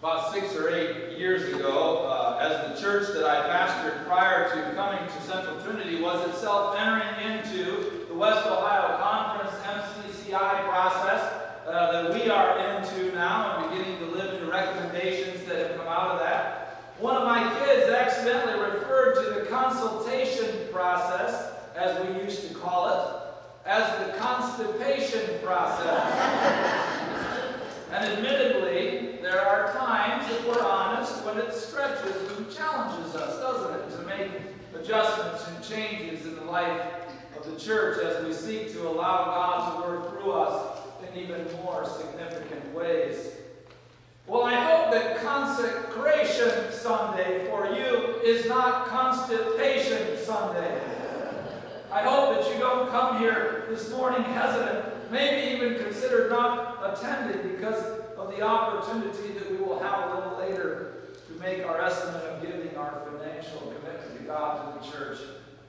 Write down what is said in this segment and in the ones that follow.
About 6 or 8 years ago, as the church that I pastored prior to coming to Central Trinity was itself entering into the West Ohio Conference MCCI process that we are into now and beginning to live into recommendations that have come out of that. One of my kids accidentally referred to the consultation process, as we used to call it, as the constipation process. And admittedly, there are times, if we're honest, when it stretches and challenges us, doesn't it, to make adjustments and changes in the life of the church as we seek to allow God to work through us in even more significant ways. Well, I hope that Consecration Sunday for you is not Constipation Sunday. I hope that you don't come here this morning hesitant, maybe even consider not attending because of the opportunity that we will have a little later to make our estimate of giving our financial commitment to God to the church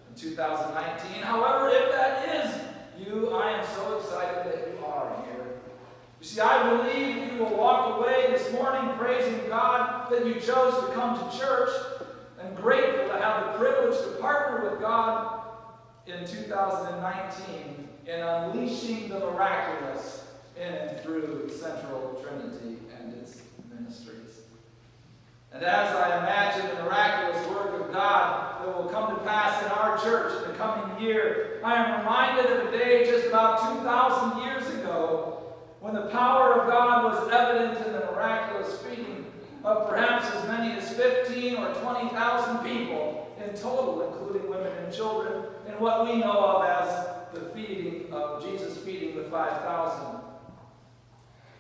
in 2019. However, if that is you, I am so excited that you are here. You see, I believe you will walk away this morning praising God that you chose to come to church and grateful to have the privilege to partner with God in 2019 in unleashing the miraculous in and through Central Trinity and its ministries. And as I imagine the miraculous work of God that will come to pass in our church in the coming year, I am reminded of a day just about 2,000 years ago when the power of God was evident in the miraculous feeding of perhaps as many as 15 or 20,000 people in total, including women and children, in what we know of as the feeding of Jesus feeding the 5,000.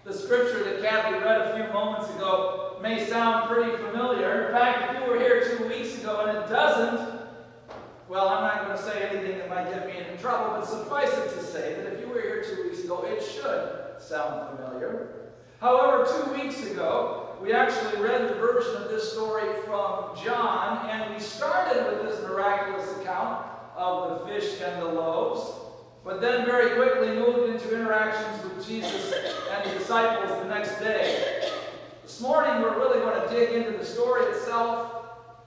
The scripture that Kathy read a few moments ago may sound pretty familiar. In fact, if you were here 2 weeks ago and it doesn't, well, I'm not going to say anything that might get me into trouble, but suffice it to say that if you were here 2 weeks ago, it should sound familiar. However, 2 weeks ago, we actually read the version of this story from John, and we started with this miraculous account of the fish and the loaves, but then very quickly moved into interactions with Jesus and the disciples the next day. This morning, we're really going to dig into the story itself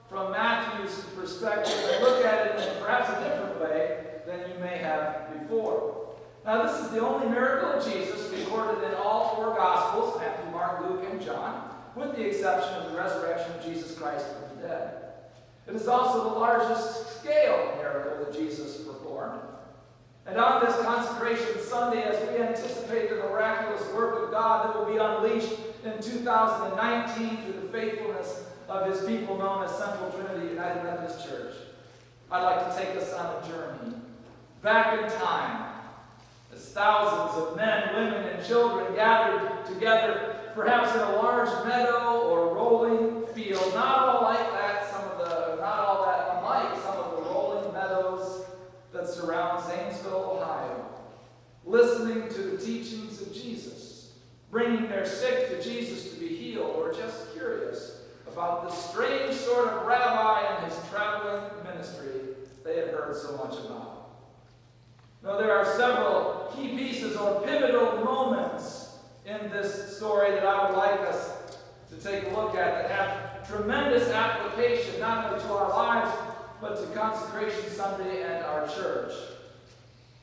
from Matthew's perspective and look at it in perhaps a different way than you may have before. Now, this is the only miracle of Jesus recorded in all four Gospels, Matthew, Mark, Luke, and John, with the exception of the resurrection of Jesus Christ from the dead. It is also the largest scale miracle that Jesus performed. And on this Consecration Sunday, as we anticipate the miraculous work of God that will be unleashed in 2019 through the faithfulness of His people known as Central Trinity United Methodist Church, I'd like to take us on a journey back in time as thousands of men, women, and children gathered together, perhaps in a large meadow or rolling field, not all like that, not all that unlike some of the rolling meadows that surround Zanesville, Ohio, listening to the teachings of Jesus, bringing their sick to Jesus to be healed, or just curious about the strange sort of rabbi and his traveling ministry they had heard so much about. Now, there are several key pieces or pivotal moments in this story that I would like us to take a look at that have tremendous application not only to our lives but to Consecration Sunday and our church.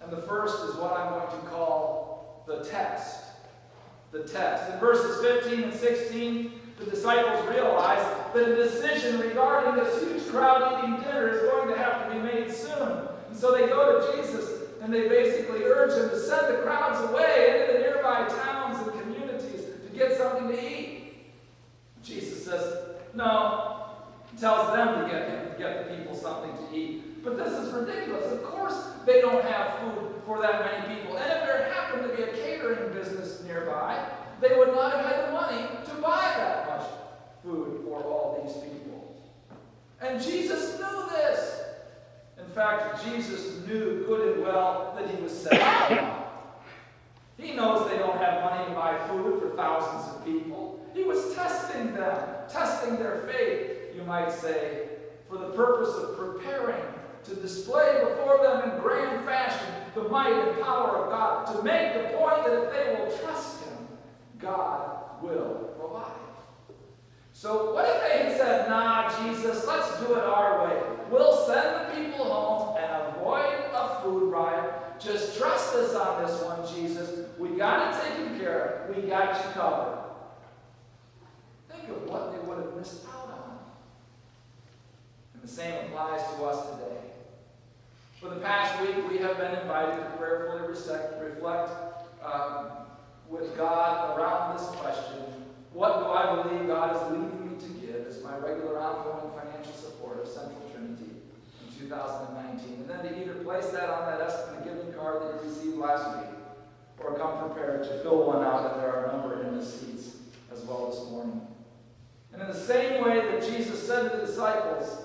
And the first is what I'm going to call the test. The test. In verses 15 and 16, the disciples realize that a decision regarding this huge crowd eating dinner is going to have to be made soon. And so they go to Jesus and they basically urge him to send the crowds away into the nearby towns and communities to get something to eat. Jesus says, no. He tells them to get the people something to eat. But this is ridiculous. Of course they don't have food for that many people. And if there happened to be a catering business nearby, they would not have had the money to buy that much food for all these people. And Jesus knew this. In fact, Jesus knew good and well that he was setting them up. He knows they don't have money to buy food for thousands of people. He was testing them, testing their faith, you might say, for the purpose of preparing to display before them in grand fashion the might and power of God, to make the point that if they will trust Him, God will provide. So what if they had said, nah, Jesus, let's do it our way. We'll send the people home and avoid a food riot. Just trust us on this one, Jesus. We got it taken care of. We got you covered. Think of what they would have missed out on. And the same applies to us today. For the past week, we have been invited to prayerfully reflect with God around this question: what do I believe God is leading me to give as my regular ongoing financial support of Central Trinity in 2019? And then to either place that on that estimate giving card that you received last week, or come prepared to fill one out, and there are a number in the seats as well this morning. And in the same way that Jesus said to the disciples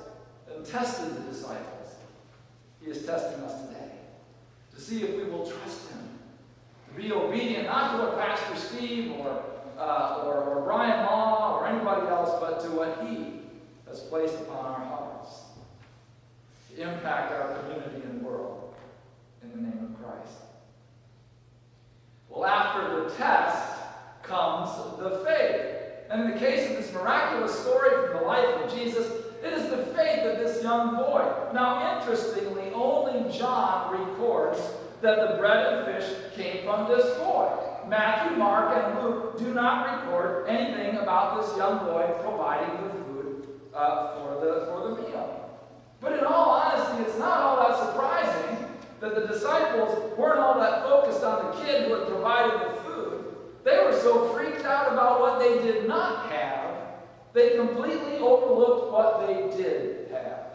and tested the disciples, he is testing us today to see if we will trust him, to be obedient, not to what Pastor Steve or Brian Law or anybody else, but to what he has placed upon our hearts to impact our community and world in the name of Christ. Well, after the test comes the faith. And in the case of this miraculous story from the life of Jesus, it is the faith of this young boy. Now, interestingly, only John records that the bread and fish came from this boy. Matthew, Mark, and Luke do not record anything about this young boy providing the food for the meal. But in all honesty, it's not all that surprising that the disciples weren't all that focused on the kid who had provided the food. They were so freaked out about what they did not have, they completely overlooked what they did have.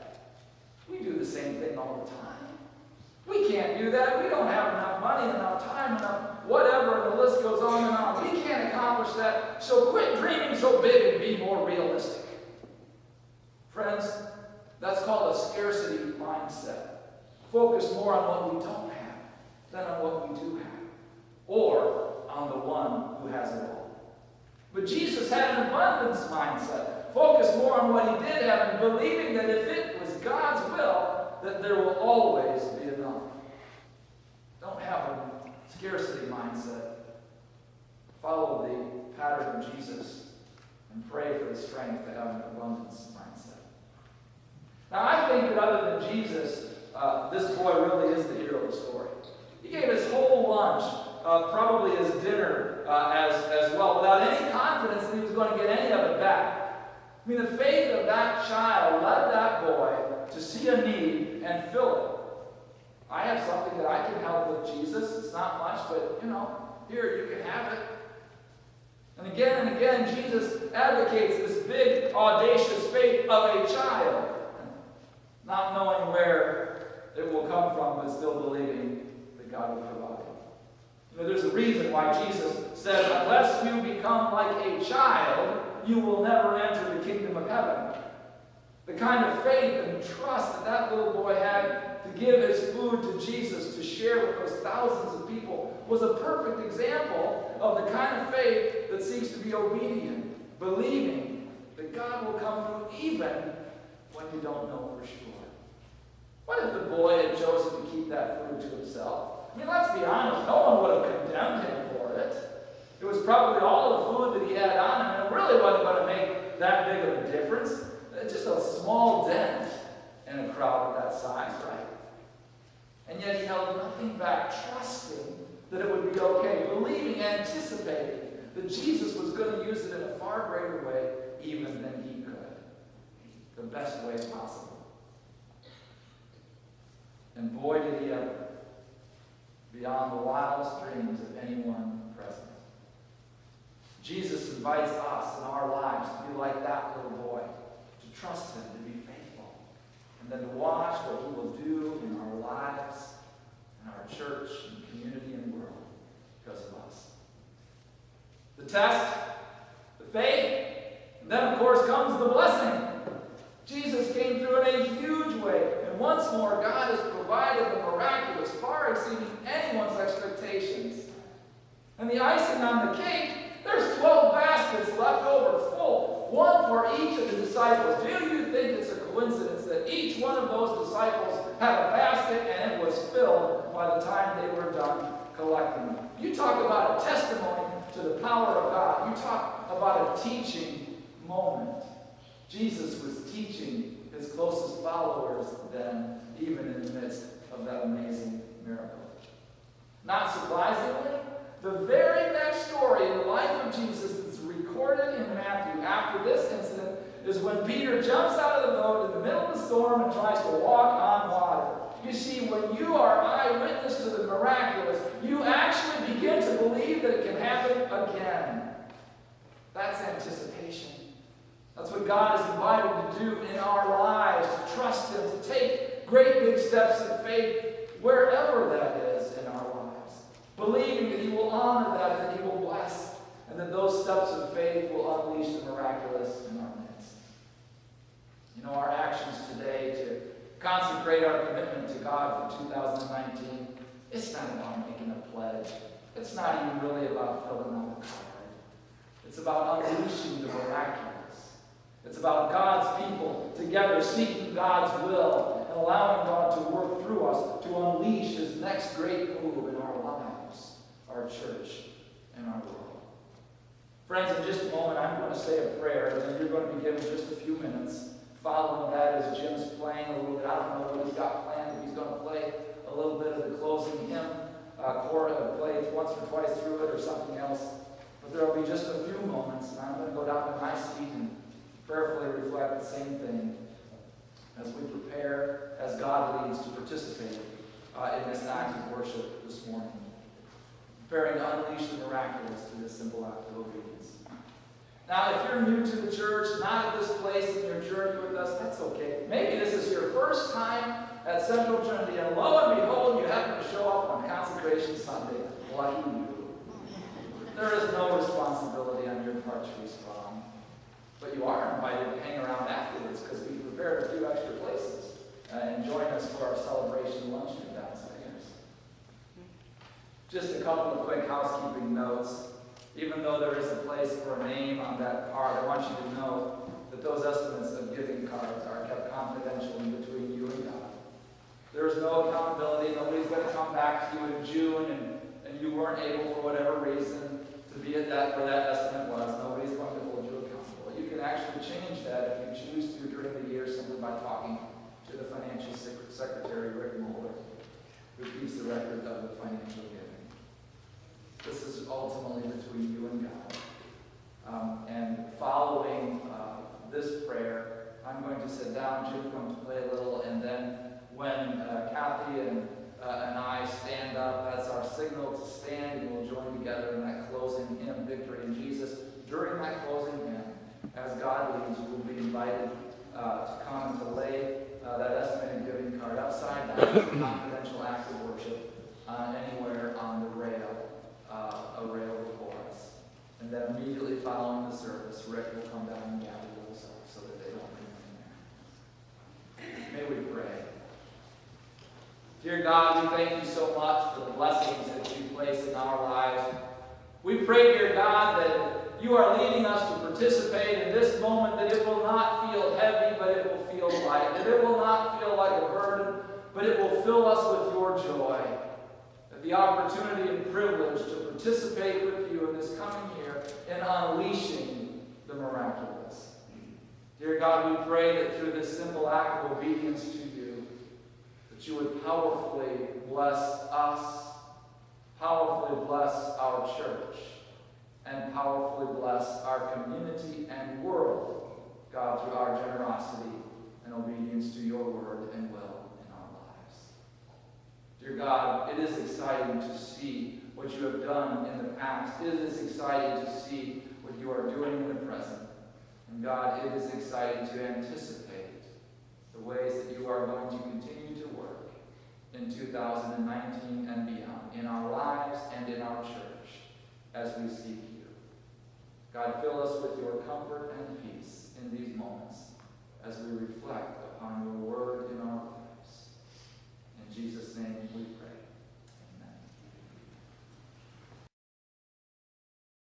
We do the same thing all the time. We can't do that. We don't have enough money, enough time, enough whatever, and the list goes on and on. We can't accomplish that. So quit dreaming so big and be more realistic. Friends, that's called a scarcity mindset. Focus more on what we don't have than on what we do have, or on the one who has it all. But Jesus had an abundance mindset. Focus more on what he did have and believing that if it was God's will, that there will always be enough. Don't have a scarcity mindset. Follow the pattern of Jesus and pray for the strength to have an abundance mindset. Now, I think that other than Jesus, this boy really is the hero of the story. He gave his whole lunch, probably his dinner as well, without any confidence that he was going to get any of it back. I mean, the faith of that child led that boy to see a need and fill it. I have something that I can help with, Jesus. It's not much, but, here, you can have it. And again, Jesus advocates this big, audacious faith of a child, not knowing where it will come from, but still believing that God will provide. There's a reason why Jesus said, unless you become like a child, you will never enter the kingdom of heaven. The kind of faith and trust that that little boy had to give his food to Jesus, to share with those thousands of people, was a perfect example of the kind of faith that seeks to be obedient, believing that God will come through even when you don't know for sure. What if the boy had chosen to keep that food to himself? I mean, let's be honest, no one would have condemned him for it. It was probably all the food that he had on him, and it really wasn't going to make that big of a difference. Just a small dent in a crowd of that size, right? And yet he held nothing back, trusting that it would be okay, believing, anticipating that Jesus was going to use it in a far greater way even than he could. The best way possible. And boy, did he ever. Beyond the wildest dreams of anyone present. Jesus invites us in our lives to be like that little boy, to trust him, to be faithful, and then to watch what he will do in our lives, in our church, and community, and world because of us. The test, the faith, and then of course comes the blessing. Jesus came through in a huge way, and once more God has provided the miraculous, far exceeding anyone's expectations. And the icing on the cake, there's 12 baskets left over full, one for each of the disciples. Do you think it's a coincidence that each one of those disciples had a basket and it was filled by the time they were done collecting them? You talk about a testimony to the power of God. You talk about a teaching moment, Jesus was teaching his closest followers then, even in the midst of that amazing miracle. Not surprisingly, the very next story in the life of Jesus that's recorded in Matthew after this incident is when Peter jumps out of the boat in the middle of the storm and tries to walk on water. You see, when you are eyewitness to the miraculous, you actually begin to believe that it can happen again. That's anticipation. That's what God is invited to do in our lives, to trust Him, to take great big steps of faith wherever that is in our lives, believing that He will honor that, that He will bless, and that those steps of faith will unleash the miraculous in our midst. You know, our actions today to consecrate our commitment to God for 2019, it's not about making a pledge. It's not even really about filling out a card. It's about unleashing the miraculous. It's about God's people together seeking God's will and allowing God to work through us to unleash His next great move in our lives, our church, and our world. Friends, in just a moment, I'm going to say a prayer, and then you're going to be given just a few minutes. Following that, as Jim's playing a little bit, I don't know what he's got planned, if he's going to play a little bit of the closing hymn, play once or twice through it or something else. But there will be just a few moments, and I'm going to go down to my seat and prayerfully reflect the same thing as we prepare, as God leads, to participate in this act of worship this morning. Preparing to unleash the miraculous through this simple act of obedience. Now, if you're new to the church, not at this place in your journey with us, that's okay. Maybe this is your first time at Central Trinity, and lo and behold, you happen to show up on Consecration Sunday. Lucky you. There is no responsibility on your part to respond. But you are invited to hang around afterwards because we prepared a few extra places and join us for our celebration luncheon downstairs. Just a couple of quick housekeeping notes. Even though there is a place for a name on that card, I want you to know that those estimates of giving cards are kept confidential in between you and God. There is no accountability. Nobody's going to come back to you in June and you weren't able, for whatever reason, to be at that where that estimate was. Nobody's going to hold you accountable. You can actually change that if you choose to during the year simply by talking to the financial secretary, Rick Moeller, who keeps the record of the financial giving. This is ultimately between you and God. And following this prayer, I'm going to sit down, Jim's going to play a little, and then when Kathy and I stand up, that's our signal to stand, and we'll join together in that closing hymn, Victory in Jesus. During that closing hymn, as God leads, you will be invited to come and to lay that estimated giving card upside down as a confidential act of worship anywhere on the rail. A rail before us. And then immediately following the service, Rick will come down and gather those up so that they don't remain there. May we pray. Dear God, we thank you so much for the blessings that you place in our lives. We pray, dear God, that you are leading us to participate in this moment, that it will not feel heavy, but it will feel light, that it will not feel like a burden, but it will fill us with your joy. The opportunity and privilege to participate with you in this coming year in unleashing the miraculous. Dear God, we pray that through this simple act of obedience to you, that you would powerfully bless us, powerfully bless our church, and powerfully bless our community and world, God, through our generosity and obedience to your word and will. Dear God, it is exciting to see what you have done in the past. It is exciting to see what you are doing in the present. And God, it is exciting to anticipate the ways that you are going to continue to work in 2019 and beyond, in our lives and in our church, as we seek you. God, fill us with your comfort and peace.